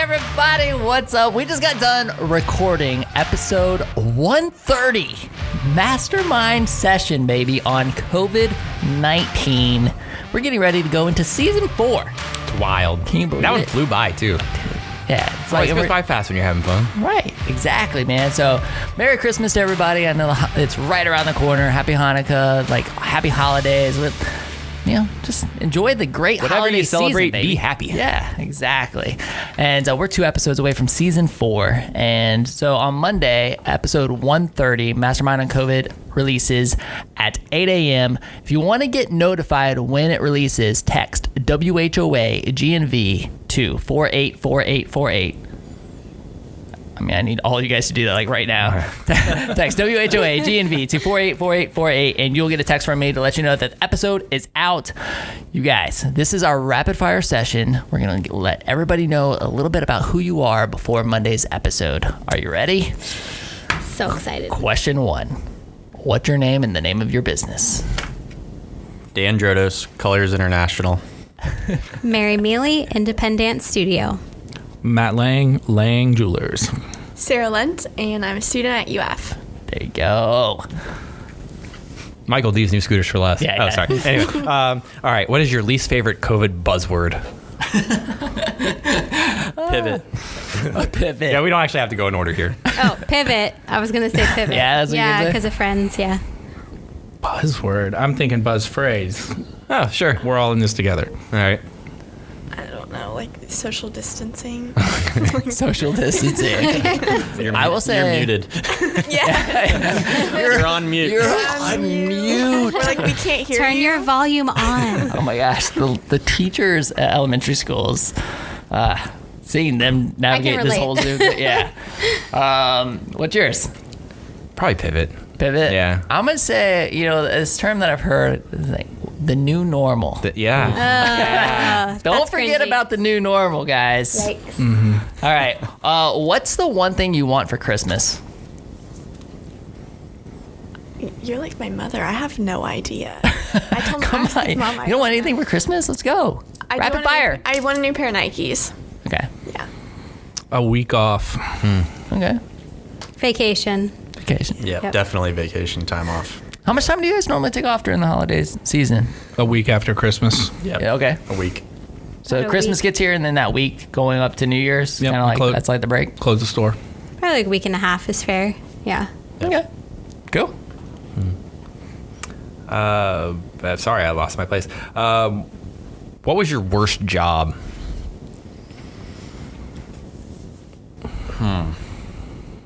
everybody, what's up? We just got done recording episode 130, Mastermind session, baby, on COVID-19. We're getting ready to go into season 4. It's wild. Can you believe that one it? flew by, too. Yeah, it's It goes by fast when you're having fun. Right, exactly, man. So, Merry Christmas to everybody. I know it's right around the corner. Happy Hanukkah, like happy holidays. Just enjoy the great Whatever holiday you celebrate, season, baby. be happy. Yeah, exactly. And we're 2 episodes away from season 4. And so on Monday, episode 130, Mastermind on COVID releases at 8 a.m. If you want to get notified when it releases, text WHOAGNV to 484848. I mean, I need all you guys to do that, like, right now. Text WHOAGNV to 484848, and you'll get a text from me to let you know that the episode is out. You guys, this is our rapid fire session. We're going to let everybody know a little bit about who you are before Monday's episode. Are you ready? So excited. Question 1. What's your name and the name of your business? Dan Drotos, Colliers International. Mary Mele, IndepenDance Studio. Matt Lang Jewelers. Sarah Lentz, and I'm a student at UF. There you go. Michael D's new scooters for less. Yeah, oh, yeah. sorry. Anyway, all right. What is your least favorite COVID buzzword? Pivot. A pivot. Yeah, we don't actually have to go in order here. Oh, pivot. I was going to say pivot. Yeah, that's what you're gonna say? because of friends, yeah. Buzzword. I'm thinking buzz phrase. Oh, sure. We're all in this together. All right. I don't know, like social distancing. Social distancing. I will say... You're muted. Yeah. You're on mute. You're on mute. We're like, we can't hear Turn you. your volume on. Oh my gosh, the teachers at elementary schools, seeing them navigate this relate. whole Zoom thing, yeah. What's yours? Probably pivot. Pivot? Yeah. I'm going to say, this term that I've heard is like the new normal. Yeah. Don't That's forget cringy. about the new normal, guys. Yikes. All right. What's the one thing you want for Christmas? You're like my mother. I have no idea. I told Come I on. Mom, I You don't want anything for Christmas? Let's go. Rapid fire. I want a new pair of Nikes. Okay. Yeah. A week off. Okay. Vacation. Vacation. Yeah, Yep. definitely vacation time off. How much time do you guys normally take off during the holidays season? A week after Christmas. Yeah. Yeah, okay. A week. So About a Christmas week. gets here, and then that week going up to New Year's, Yep, kind of like close- that's like the break. Close the store. Probably like a week and a half is fair. Yeah. Okay, cool. Sorry, I lost my place. What was your worst job?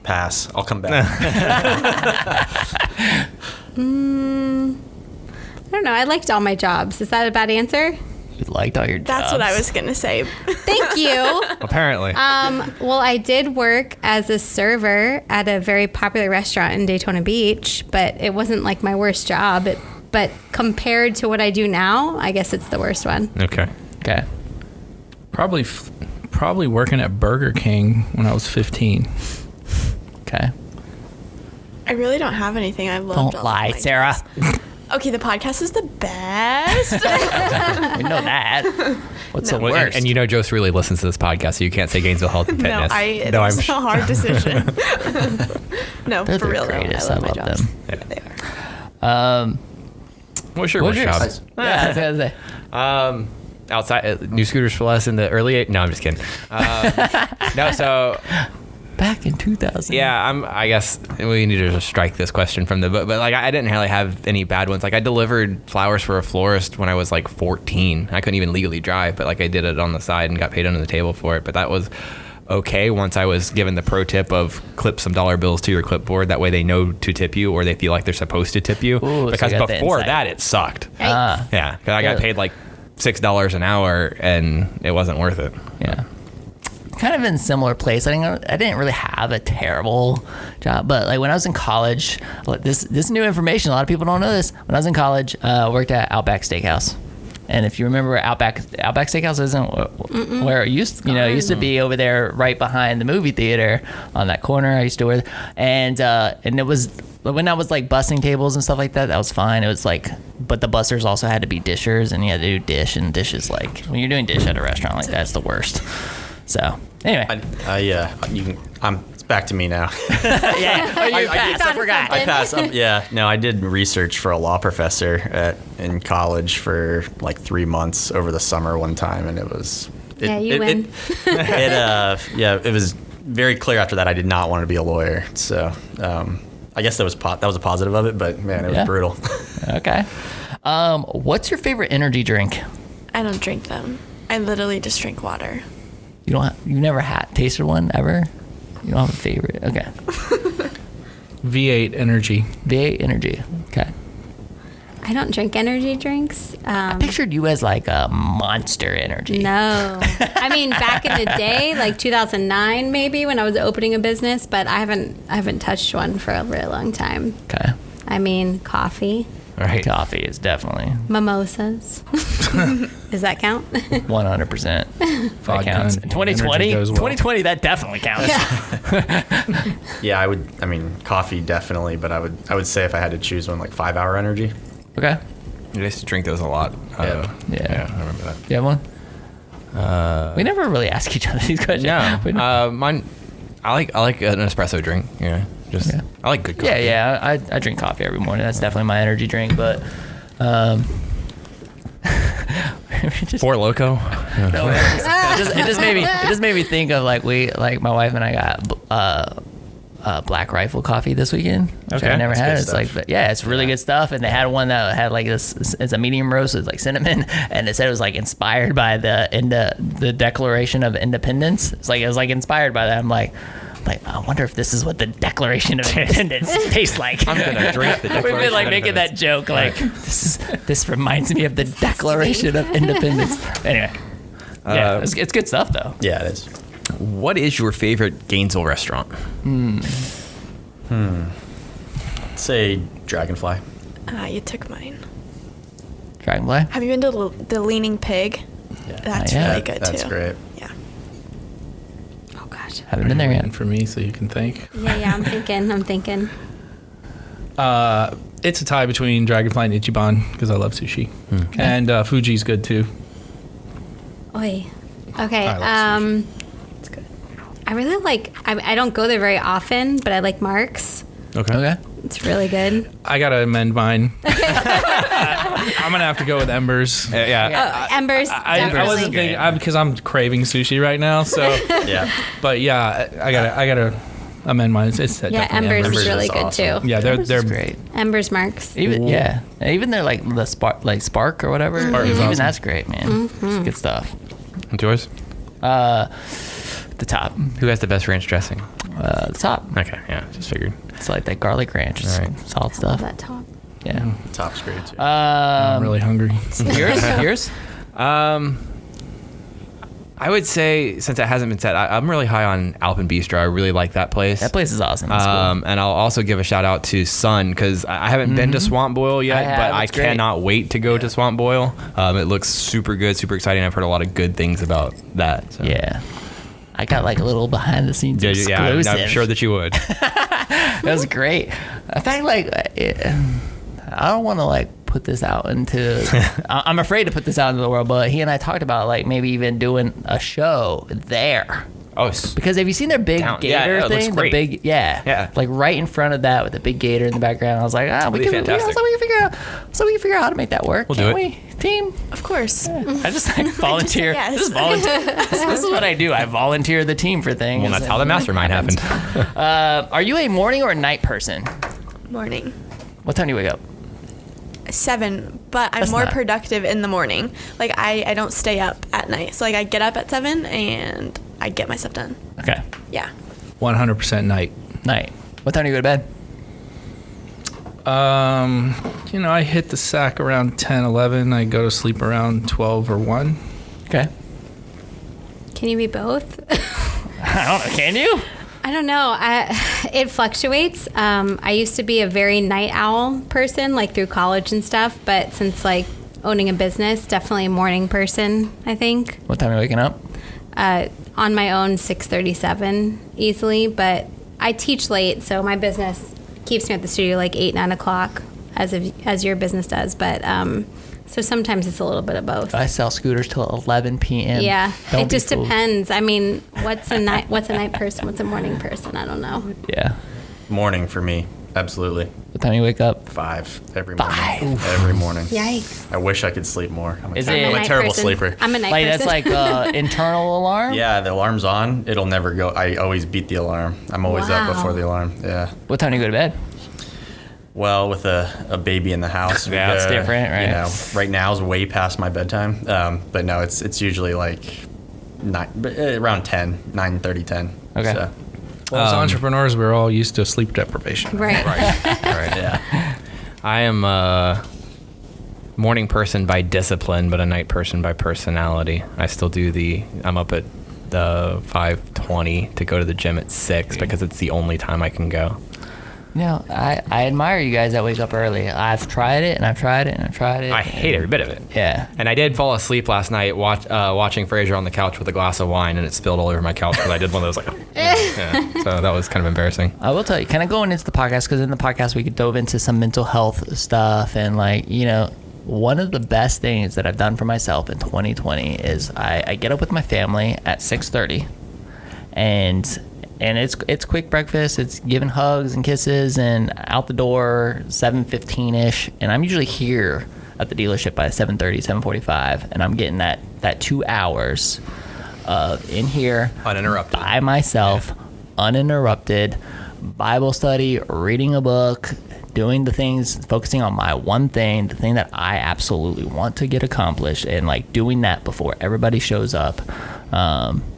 Pass. I'll come back. I don't know. I liked all my jobs. Is that a bad answer? You liked all your jobs. That's what I was gonna say. Thank you. Apparently. Well, I did work as a server at a very popular restaurant in Daytona Beach, but it wasn't like my worst job. But compared to what I do now, I guess it's the worst one. Okay. Okay. Probably working at Burger King when I was 15. Okay. I really don't have anything. I love. Don't lie, Sarah. Okay, the podcast is the best. We know that. What's the Well, worst? and Jost really listens to this podcast, so you can't say Gainesville Health and No, Fitness. it's a hard decision. No, They're for the real. greatest. Though. I I love my love jobs. them. They are. What's your What's worst job? yours? Yeah, I was gonna say. Outside new scooters for less in the early No, I'm just kidding. No, so Back in 2000. yeah, I guess we need to just strike this question from the book. But like, I didn't really have any bad ones. Like, I delivered flowers for a florist when I was like 14. I couldn't even legally drive, but like I did it on the side and got paid under the table for it. But that was okay once I was given the pro tip of clip some dollar bills to your clipboard. That way they know to tip you, or they feel like they're supposed to tip you. Ooh, so because you got the before insight. that, it sucked. Yikes. Yeah, because I got paid like $6 an hour, and it wasn't worth it. Yeah. Kind of in a similar place. I didn't really have a terrible job, but like when I was in college, this new information, a lot of people don't know this. When I was in college, I worked at Outback Steakhouse. And if you remember, Outback Steakhouse isn't where it used to be over there right behind the movie theater on that corner. I used to work, and it was when I was like bussing tables and stuff like that. That was fine. It was like, but the bussers also had to be dishers, and you had to do dish, and dish is like when you're doing dish at a restaurant like that, it's the worst. So anyway, It's back to me now. yeah. Oh, you passed. I thought of forgot. something. I passed. No, I did research for a law professor in college for like 3 months over the summer one time, and it was. You win. It was very clear after that I did not want to be a lawyer. So I guess that was a positive of it, but man, it was brutal. Okay. What's your favorite energy drink? I don't drink them. I literally just drink water. You've never tasted one ever? You don't have a favorite? Okay. V8 Energy. V8 Energy. Okay. I don't drink energy drinks. I pictured you as like a Monster Energy. No. I mean, back in the day, like 2009 maybe, when I was opening a business, but I haven't touched one for a really long time. Okay. I mean, coffee, Right. Coffee is definitely mimosas. Does that count? 100%. That Vodka counts. and In 2020, energy goes well. 2020, that definitely counts. Yeah, I mean, coffee definitely, but I would say if I had to choose one, like 5 Hour Energy. Okay. I used to drink those a lot. Yeah. I remember that. You have one? We never really ask each other these questions. No. Mine. I like an espresso drink. Yeah. I like good coffee. Yeah. I drink coffee every morning. That's definitely my energy drink. But just, Four Loco. no, it just made me think of like my wife and I got Black Rifle coffee this weekend, which Okay. I never That's had. good It's stuff. like, it's really good stuff. And they had one that had like this. It's a medium roast with like cinnamon, and it said it was like inspired by the Declaration of Independence. It was like inspired by that. I'm like, I wonder if this is what the Declaration of Independence tastes like. I'm gonna drink the We've Declaration been like of making that joke, like this reminds me of the Declaration of Independence. Anyway, it's good stuff though. Yeah, it is. What is your favorite Gainesville restaurant? I'd say Dragonfly. You took mine. Dragonfly. Have you been to the Leaning Pig? Yeah. That's Yeah. really good That's too. great. Yeah. Oh gosh. Haven't been there yet. And for me, so you can think. Yeah. I'm thinking. It's a tie between Dragonfly and Ichiban because I love sushi. And Fuji's good too. Oi. Okay. I love sushi. It's good. I really like. I don't go there very often, but I like Mark's. Okay. It's really good. I gotta amend mine. I'm gonna have to go with Embers. Yeah. Embers. I definitely. wasn't thinking because I'm craving sushi right now. So, Yeah. but yeah, I gotta amend mine. It's Yeah, definitely Embers is Embers really is good awesome. too. Yeah, they're great. Embers Mark's. Even even they're like the Spark or whatever. Spark is Even awesome. that's great, man. It's good stuff. And yours? The top. Who has the best ranch dressing? The top. Okay. Yeah. Just figured. It's like that garlic ranch. It's All right. solid Love stuff. that top. Yeah. Top's great too. I'm really hungry. Yours? I would say, since it hasn't been said, I'm really high on Alpen Bistro. I really like that place. That place is awesome. It's cool. And I'll also give a shout out to Sun because I haven't been to Swamp Boil yet, I have. but I It's great. cannot wait to go to Swamp Boil. It looks super good, super exciting. I've heard a lot of good things about that. So. Yeah. I got like a little behind the scenes Yeah, exclusive. I'm sure that you would. That was great. In fact, I don't want to like put this out into. I'm afraid to put this out into the world, but he and I talked about like maybe even doing a show there. Oh, Because have you seen their big Down. gator Yeah, it looks thing? great. The big, Yeah. like right in front of that with the big gator in the background. I was like, we Really can fantastic. we can figure out how to make that work. We'll do Can't it. we, team? Of course. I just like volunteer. yes. Just volunteer. This is what I do. I volunteer the team for things. well, that's how the mastermind happened. Are you a morning or a night person? Morning. What time do you wake up? 7, but I'm That's more not- productive in the morning. Like I don't stay up at night. So like I get up at 7 and I get my stuff done. Okay. Yeah. 100% night. Night. What time do you go to bed? I hit the sack around 10, 11. I go to sleep around 12 or 1. Okay. Can you be both? I don't know. Can you? I don't know. It fluctuates. I used to be a very night owl person, like through college and stuff. But since like owning a business, definitely a morning person, I think. What time are you waking up? On my own, 6:37 easily. But I teach late, so my business keeps me at the studio like 8, 9 o'clock, as your business does. But So sometimes it's a little bit of both. I sell scooters till 11 p.m. Yeah, Don't it be just fooled. depends. I mean, what's a night person? What's a morning person? I don't know. Yeah. Morning for me, absolutely. What time you wake up? 5 every morning. 5? Every morning. Yikes. I wish I could sleep more. I'm Is I'm it- a night terrible person. sleeper. I'm a night Like person. that's like internal alarm? Yeah, the alarm's on. It'll never go. I always beat the alarm. I'm always Wow. up before the alarm. Yeah. What time do you go to bed? Well, with a baby in the house, Yeah, it's different, right? You know, right now is way past my bedtime. But no, it's usually like around 10, 9:30, 10. Okay. So, Well, as entrepreneurs, we're all used to sleep deprivation. right. Right. yeah. I am a morning person by discipline, but a night person by personality. I still do I'm up at the 5:20 to go to the gym at 6 because it's the only time I can go. You know, I admire you guys that wake up early. I've tried it and I've tried it and I've tried it. I hate every bit of it. Yeah. And I did fall asleep last night watching Frasier on the couch with a glass of wine, and it spilled all over my couch because I did one of those yeah. So that was kind of embarrassing. I will tell you, kind of going into the podcast, because in the podcast we could dove into some mental health stuff, and like, you know, one of the best things that I've done for myself in 2020 is I get up with my family at 6:30, and it's quick breakfast. It's giving hugs and kisses and out the door 7:15ish, and I'm usually here at the dealership by 7:30, 7:45, and I'm getting that 2 hours in here Uninterrupted. by myself, uninterrupted, Bible study, reading a book, doing the things, focusing on my one thing, the thing that I absolutely want to get accomplished, and like doing that before everybody shows up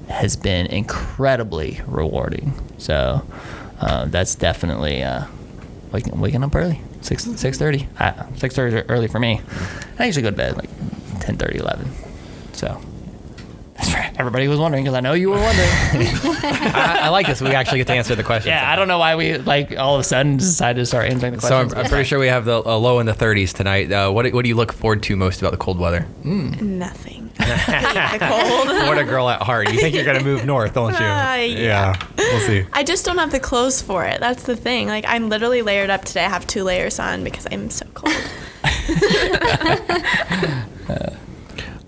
has been incredibly rewarding. So that's definitely waking up early, 6:30. 6:30 is early for me. I usually go to bed like 10:30, 11. So that's right. Everybody was wondering, because I know you were wondering. I like this. We actually get to answer the question. Yeah, I don't know why we like all of a sudden decided to start answering the So questions. I'm pretty sure we have the low in the 30s tonight. What do you look forward to most about the cold weather? Nothing. I hate the cold. Florida girl at heart. You think you're gonna move north, don't you? Yeah. We'll see. I just don't have the clothes for it. That's the thing. Like, I'm literally layered up today. I have 2 layers on because I'm so cold.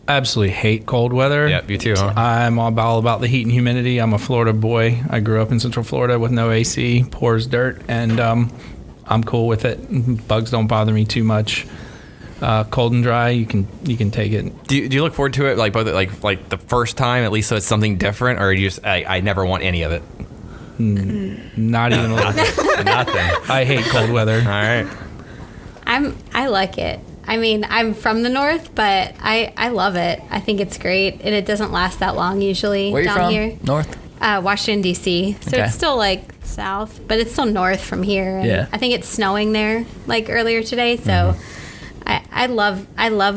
I absolutely hate cold weather. Yeah, you too, huh? I'm all about the heat and humidity. I'm a Florida boy. I grew up in Central Florida with no AC, pours dirt, and I'm cool with it. Bugs don't bother me too much. Cold and dry, you can take it. Do you look forward to it like both like the first time at least, so it's something different, or you just I never want any of it? Not even a little bit. Nothing. I hate cold weather. All right. I like it. I mean, I'm from the north, but I love it. I think it's great, and it doesn't last that long usually Where are you down from? here. North? Washington, D.C. So Okay. it's still like south, but it's still north from here. And Yeah. I think it's snowing there like earlier today. So I love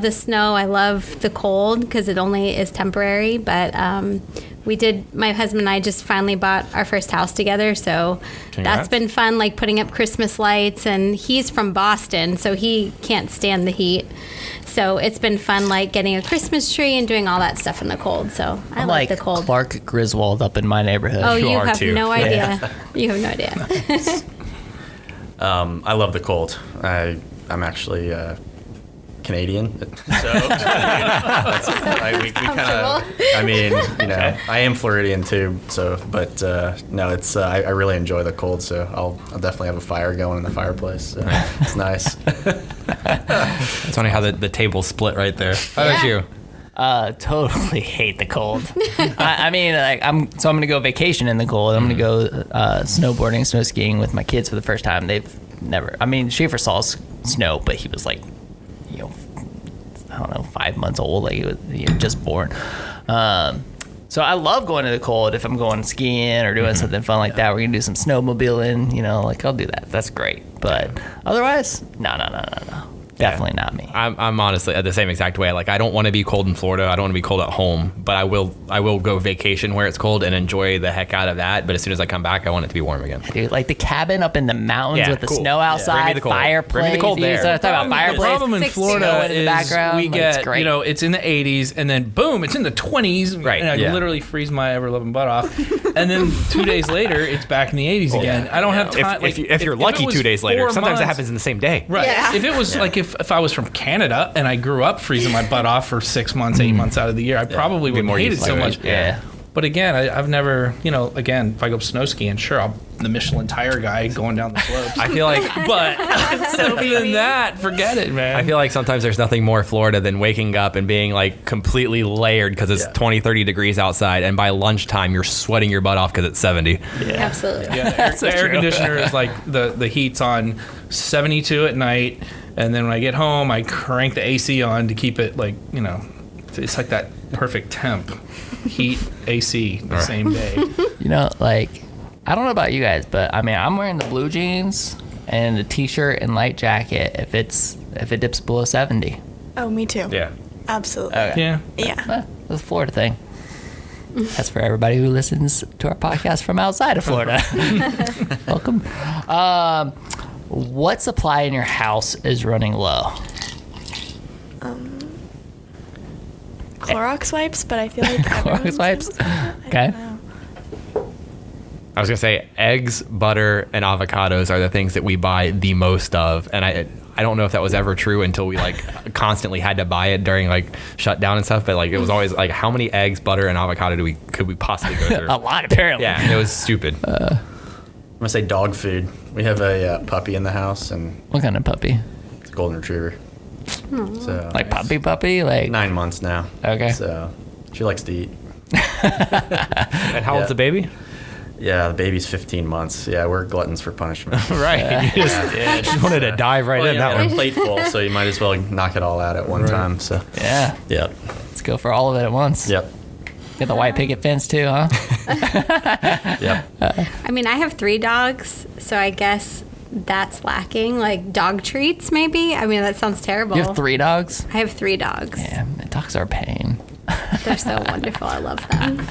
the snow. I love the cold because it only is temporary. But my husband and I just finally bought our first house together. So Congrats. that's been fun, like putting up Christmas lights. And he's from Boston, so he can't stand the heat. So it's been fun, like getting a Christmas tree and doing all that stuff in the cold. So I I'm like like the cold. Clark Griswold up in my neighborhood. Oh, You you are have too. no Yeah. idea. You have no idea. I love the cold. I'm actually Canadian, so we kind of. I mean, you know, I am Floridian too. So, but no, it's I really enjoy the cold. So I'll definitely have a fire going in the fireplace. So it's nice. It's funny how the table split right there. How about you? Totally hate the cold. I mean, like I'm gonna go vacation in the cold. I'm gonna go snowboarding, snow skiing with my kids for the first time. They've never. I mean, Schaefer saw snow, but he was like, you know, I don't know, 5 months old. Like he was just born. So I love going to the cold. If I'm going skiing or doing something fun like that, we're gonna do some snowmobiling. You know, like I'll do that. That's great. But otherwise, no. Definitely not me. I'm honestly the same exact way. Like I don't want to be cold in Florida. I don't want to be cold at home. But I will go vacation where it's cold and enjoy the heck out of that. But as soon as I come back, I want it to be warm again. Dude, like the cabin up in the mountains Yeah, with the cool. snow Bring me outside, the cold. fireplace. Bring me the cold You there. talk about The fireplace. problem in 60 Florida going in the is background, we like, it's get, great. you know, it's in the 80s, and then boom, it's in the 20s, Right, and I yeah. literally freeze my ever-loving butt off. And then 2 days later, it's back in the 80s again. I don't have time. If you're lucky, it was 2 days later. 4 Sometimes that months- happens in the same day. Right. Yeah. If it was like if if I was from Canada and I grew up freezing my butt off for 6 months, 8 months out of the year, I probably wouldn't hate it so much. Yeah. But again, I've never, again, if I go snow skiing, sure, I'm the Michelin tire guy going down the slopes. I feel like, but other than that, forget it, man. I feel like sometimes there's nothing more Florida than waking up and being like completely layered because it's 20, 30 degrees outside, and by lunchtime you're sweating your butt off because it's 70. Absolutely. Yeah, the air conditioner is like the heat's on 72 at night, and then when I get home, I crank the AC on to keep it like, it's like that perfect temp. Heat, AC, the same day. I don't know about you guys, but I mean, I'm wearing the blue jeans and a t-shirt and light jacket if it dips below 70. Oh, me too. Yeah. Absolutely. Okay. Yeah. Yeah. Well, that's a Florida thing. That's for everybody who listens to our podcast from outside of Florida. Welcome. What supply in your house is running low? Clorox wipes, but I feel like Clorox wipes? Okay. I was gonna say eggs, butter, and avocados are the things that we buy the most of, and I don't know if that was ever true until we constantly had to buy it during shutdown and stuff. But it was always how many eggs, butter, and avocado could we possibly go through? A lot, apparently. Yeah, it was stupid. I'm gonna say dog food. We have a puppy in the house, and What kind of puppy? it's a golden retriever. So Puppy? 9 months now. Okay. So she likes to eat. And how old's the baby? Yeah, the baby's 15 months. Yeah, we're gluttons for punishment. Right. You just wanted to dive right in that We're one. plate full, so you might as well knock it all out at one time. So Yeah. yep, Let's go for all of it at once. yep, Get the white picket fence too, huh? yep. I mean, I have 3 dogs, so I guess that's lacking. Like dog treats, maybe. I mean, that sounds terrible. You have 3 dogs? I have 3 dogs. Yeah, dogs are a pain. They're so wonderful. I love them.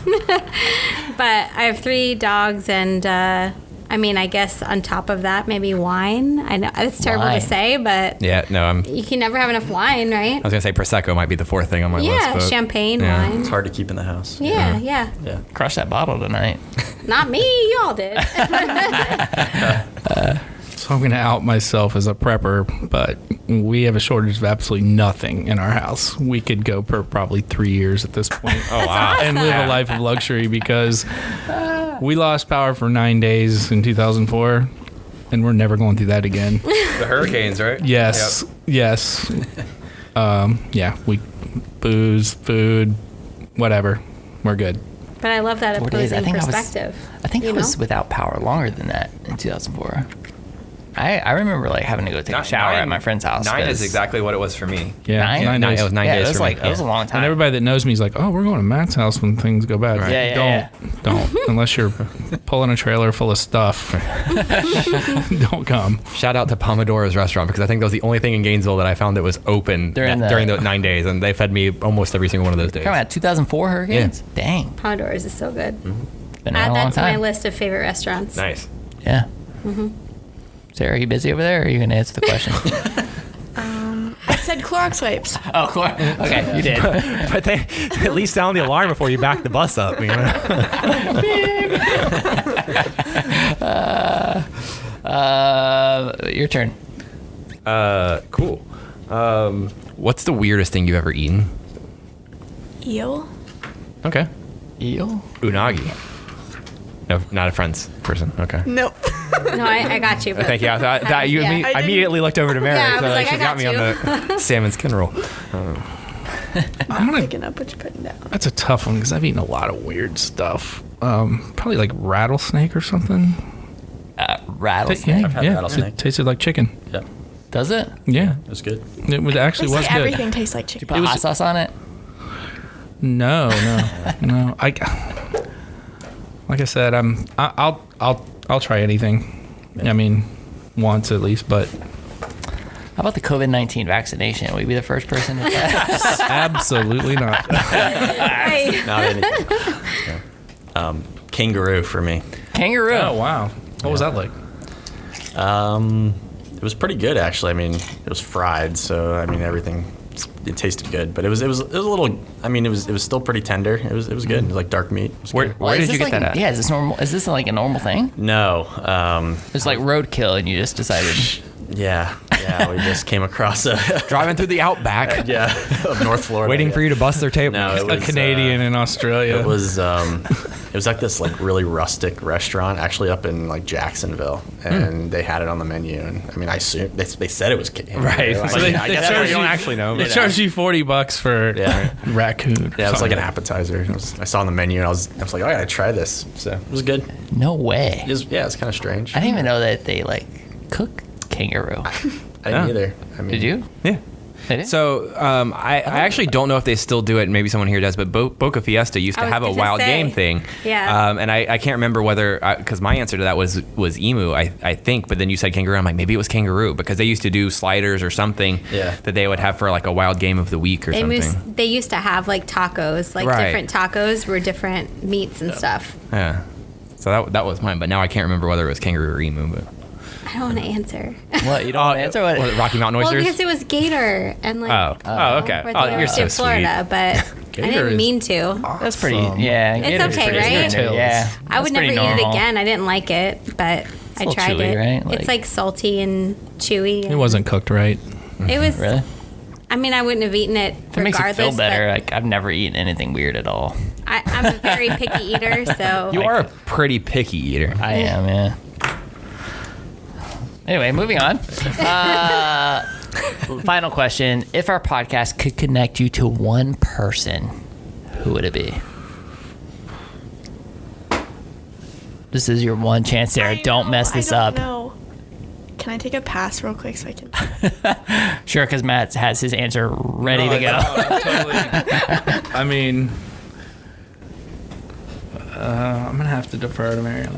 But I have 3 dogs, and I mean, I guess on top of that, maybe wine. I know it's terrible Wine. to say, but Yeah, no, you can never have enough wine, right? I was gonna say Prosecco might be the 4th thing on my list. Yeah, but champagne, yeah. wine. It's hard to keep in the house. Yeah. Yeah. Crush that bottle tonight. Not me. Y'all did. So I'm going to out myself as a prepper, but we have a shortage of absolutely nothing in our house. We could go per probably 3 years at this point. Oh wow! And live a life of luxury because we lost power for 9 days in 2004, and we're never going through that again. The hurricanes, right? Yes, yes. Yeah, we booze, food, whatever. We're good. But I love that 4 days. opposing perspective. I think you I was know? without power longer than that in 2004. I remember having to go take a shower at my friend's house. 9 is 'cause- exactly what it was for me. Yeah, 9? 9 days. It was 9 days It was for me. it was a long time. And everybody that knows me is like, "Oh, we're going to Matt's house when things go bad." Right. Yeah, Don't unless you're pulling a trailer full of stuff. Don't come. Shout out to Pomodoro's restaurant because I think that was the only thing in Gainesville that I found that was open During during the- the 9 days, and they fed me almost every single one of those days. Talking about 2004 hurricanes? Dang. Pomodoro's is so good. Been Add out a long that to my time. list of favorite restaurants. Nice. Yeah. Sarah, are you busy over there, or are you going to answer the question? I said Clorox wipes. Oh, cool. Okay, you did. But they at least sound the alarm before you back the bus up. You know? Your turn. Cool. What's the weirdest thing you've ever eaten? Eel. Okay. Eel? Unagi. No, not a Friends person. Okay. Nope. No, I got you. But Thank you. I thought that you Yeah. I immediately looked over to Mary. Yeah, I so was like, she I got got me on the salmon skin roll. I'm gonna. Picking up what you're putting down. That's a tough one because I've eaten a lot of weird stuff. Probably like rattlesnake or something. Rattlesnake? I've had yeah. rattlesnake. It tasted like chicken. Yep, Does it? Yeah, it was good. it was actually They was say good. everything tastes like chicken. Put hot sauce on it? No. Like I said, I'll try anything. I mean, once at least, but How about the COVID-19 vaccination? Will you be the first person to try? absolutely not. Hey. Not anything. Yeah. Kangaroo for me. Kangaroo. Oh wow, what was that like? It was pretty good actually. I mean, it was fried, so I mean everything. It tasted good, but it was a little. I mean, it was still pretty tender. It was good. It was like dark meat. It was good. Where Is did you this get that like, at? Yeah, is this normal? Is this like a normal thing? No, It's like roadkill, and you just decided. Yeah, we just came across a Driving through the outback, of North Florida. waiting for you to bust their table. No, it A was Canadian in Australia. It was like this like really rustic restaurant, actually up in like Jacksonville, and they had it on the menu. And I mean, I assume they said it was kangaroo. Right. Like, So they I guess charge you don't you- actually know. They But charge you $40 for raccoon. Yeah, it was like an appetizer. I saw on the menu, and I was like, oh, I gotta try this. So it was good. No way. It's kind of strange. I didn't even know that they like cook kangaroo. I didn't either. I mean, Did you? yeah. They did? So I actually don't know if they still do it. Maybe someone here does, but Boca Fiesta used I to was have a gonna wild say. game thing. Yeah. And I can't remember whether, because my answer to that was emu, I think, but then you said kangaroo. I'm like, maybe it was kangaroo, because they used to do sliders or something that they would have for like a wild game of the week or something. They used to have like tacos, like Right. different tacos were different meats and stuff. Yeah. So that was mine, but now I can't remember whether it was kangaroo or emu. But I don't want to answer. What, you don't want to answer? What? was it Rocky Mountain Well, oysters? because it was gator and like. Oh, okay. Where Oh, they you're were so in Florida, but I Gator didn't is mean to. That's pretty, yeah. It's Gator's okay, pretty right? standard, yeah. I would That's never pretty eat it normal. again. I didn't like it, but I little tried chewy, it. right? It's like salty and chewy. It wasn't cooked right. It was. Really? I mean, I wouldn't have eaten it If it makes you regardless. feel better, like I've never eaten anything weird at all. But I'm a very picky eater, so. You are a pretty picky eater. I am, yeah. Anyway, moving on. Final question. If our podcast could connect you to one person, who would it be? This is your one chance, Sarah. Don't mess this up. No. Can I take a pass real quick so I can? Sure, because Matt has his answer ready to go. I mean, I'm gonna have to defer to Mariam.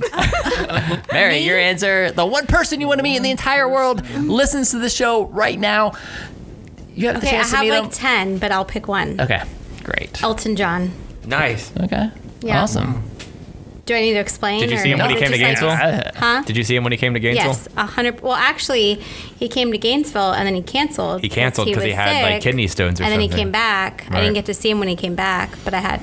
Mary, your answer. The one person you want to meet in the entire world listens to the show right now. You have the Okay, I chance to have meet like him. 10, but I'll pick one. Okay, great. Elton John. Nice. Okay, Yeah. awesome. Do I need to explain? Did you or see him when is he it came to just like- Gainesville? Huh? Did you see him when he came to Gainesville? Yes, 100. Well, actually, he came to Gainesville and then he canceled. He canceled because he was had like sick, kidney stones or and something. then he came back. I Right. didn't get to see him when he came back, but I had.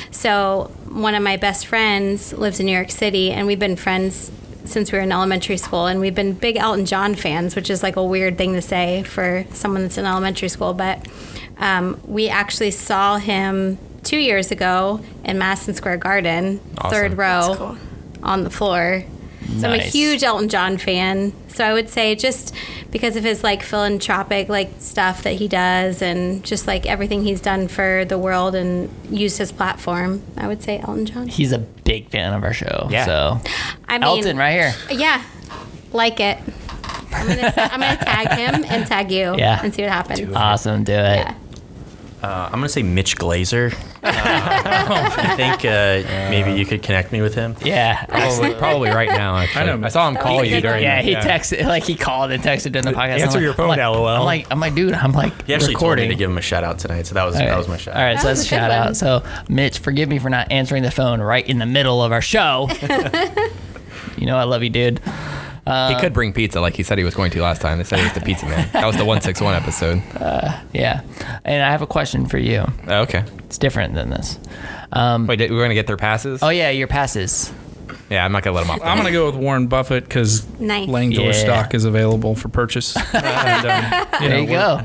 So one of my best friends lives in New York City, and we've been friends since we were in elementary school, and we've been big Elton John fans, which is like a weird thing to say for someone that's in elementary school. But we actually saw him 2 years ago in Madison Square Garden, Awesome. third row That's cool. on the floor. So I'm a Nice. huge Elton John fan. So I would say just because of his like philanthropic like stuff that he does and just like everything he's done for the world and used his platform, I would say Elton John. He's a big fan of our show. Yeah. So I mean, Elton, right here. Yeah, like it. I'm gonna tag him and tag you. Yeah. And see what happens. Awesome. Do it. Yeah. I'm gonna say Mitch Glazer. I think maybe you could connect me with him. Yeah. Probably right now. Actually. I know. I saw him call was a you good during. Yeah, he texted, like he called and texted during the podcast. Answer I'm your like- phone, I'm like, LOL. I'm like, dude, I'm like He actually recording. told me to give him a shout out tonight, so that was Okay. that was my shout. All right, so That that's was a a good shout out. one. So, Mitch, forgive me for not answering the phone right in the middle of our show. You know I love you, dude. He could bring pizza like he said he was going to last time. They said he was the pizza man. That was the 161 episode. Yeah. And I have a question for you. Oh, okay. It's different than this. Wait, we're going to get their passes? Oh, yeah, your passes. Yeah, I'm not going to let them off. I'm gonna go with Warren Buffett because Nice. Langdor Yeah. stock is available for purchase. And, There you go.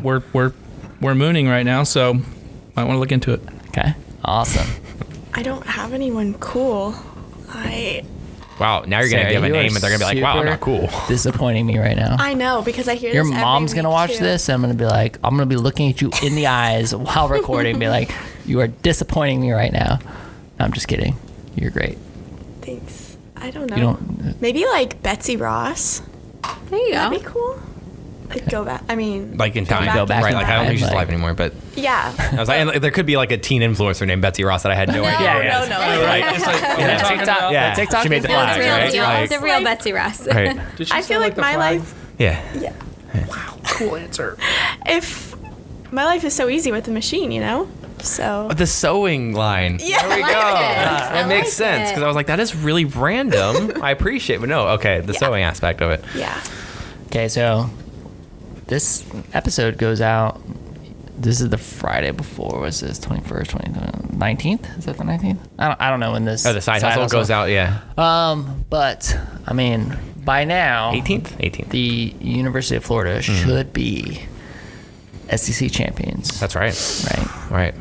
We're mooning right now, so might want to look into it. Okay. Awesome. I don't have anyone cool. Wow, now you're going to Sarah, give a you are name and they're going to be like, wow, I'm not cool. Disappointing me right now. I know because I hear Your this every mom's week, gonna watch too. this. And I'm gonna be like, I'm gonna be looking at you in the eyes while recording, and be like, you are disappointing me right now. No, I'm just kidding. You're great. Thanks. I don't know. You don't. Maybe like Betsy Ross. There you go. That'd be cool. Like go back. I mean, Like in time. Go back right, in like I don't think she's time, alive like- anymore, but yeah. I was like, and there could be like a teen influencer named Betsy Ross that I had no idea. No, no. Right? It's like, are we Yeah, talking TikTok. about- Yeah, TikTok she made the influencer, flag, The real right? deal. Like- The real Betsy Ross. Right. Did she I still feel like the my flag? life. Yeah. Cool answer. If my life is so easy with the machine, you know. So The sewing line. Yeah. There we I go. like it. That I makes like sense it. because I was like, that is really random. I appreciate it, but no, okay, the sewing aspect of it. yeah. Okay, so this episode goes out. This is the Friday before. What's this? 21st, 19th? Is that the 19th? I don't know when this. Oh, the side hustle goes out, yeah. But I mean, by now, 18th. the University of Florida should be SEC champions. That's right. Right.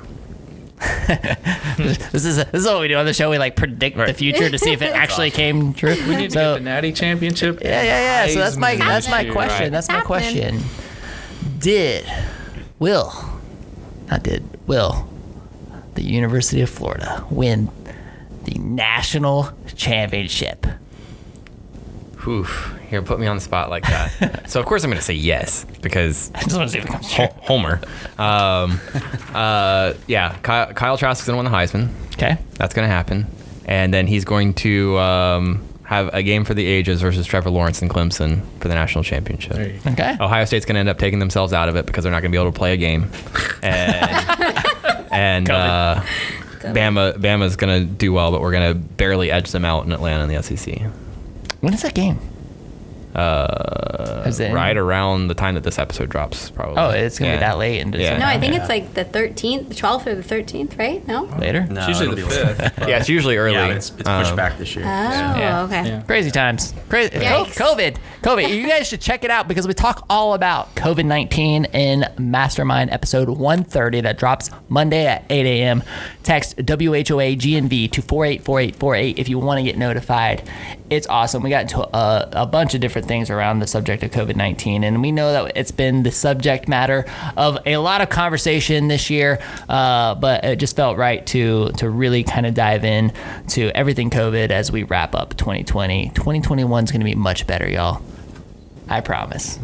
This is what we do on the show. We like predict the future to see if it actually came true. We need to get the Natty Championship. Yeah. So that's my Heisman. question. Right. That's my question. Will the University of Florida win the national championship? Oof, here, put me on the spot like that. So of course I'm going to say yes because I just want to see if it comes true. Homer. Yeah, Kyle Trask's going to win the Heisman. Okay. That's going to happen, and then he's going to have a game for the ages versus Trevor Lawrence and Clemson for the national championship. There you go. Okay. Ohio State's going to end up taking themselves out of it because they're not going to be able to play a game, and Bama's going to do well, but we're going to barely edge them out in Atlanta in the SEC. When is that game? Right around the time that this episode drops, probably. Oh, it's gonna be that late in December. No, I think it's like the 13th, the 12th or the 13th, right? No? Later. No, It's usually it'll the be later. 5th. Yeah, it's usually early. Yeah, it's pushed back this year. Oh, Yeah. okay. Yeah. Crazy times. Crazy. Yikes. COVID. You guys should check it out because we talk all about COVID-19 in Mastermind episode 130 that drops Monday at 8 a.m. Text WHOAGNV to 484848 if you want to get notified. It's awesome. We got into a bunch of different things around the subject of COVID-19, and we know that it's been the subject matter of a lot of conversation this year, but it just felt right to really kind of dive in to everything COVID as we wrap up 2020. 2021 is going to be much better, y'all. I promise,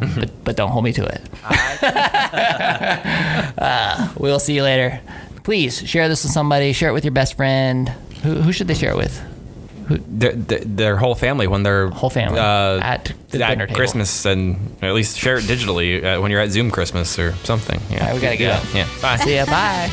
but don't hold me to it. We'll see you later. Please share this with somebody. Share it with your best friend. Who should they share it with? Their whole family when they're Whole family at the dinner table. Christmas, and at least share it digitally when you're at Zoom Christmas or something. Yeah. All right, we gotta go. Yeah. Bye. See ya. Bye.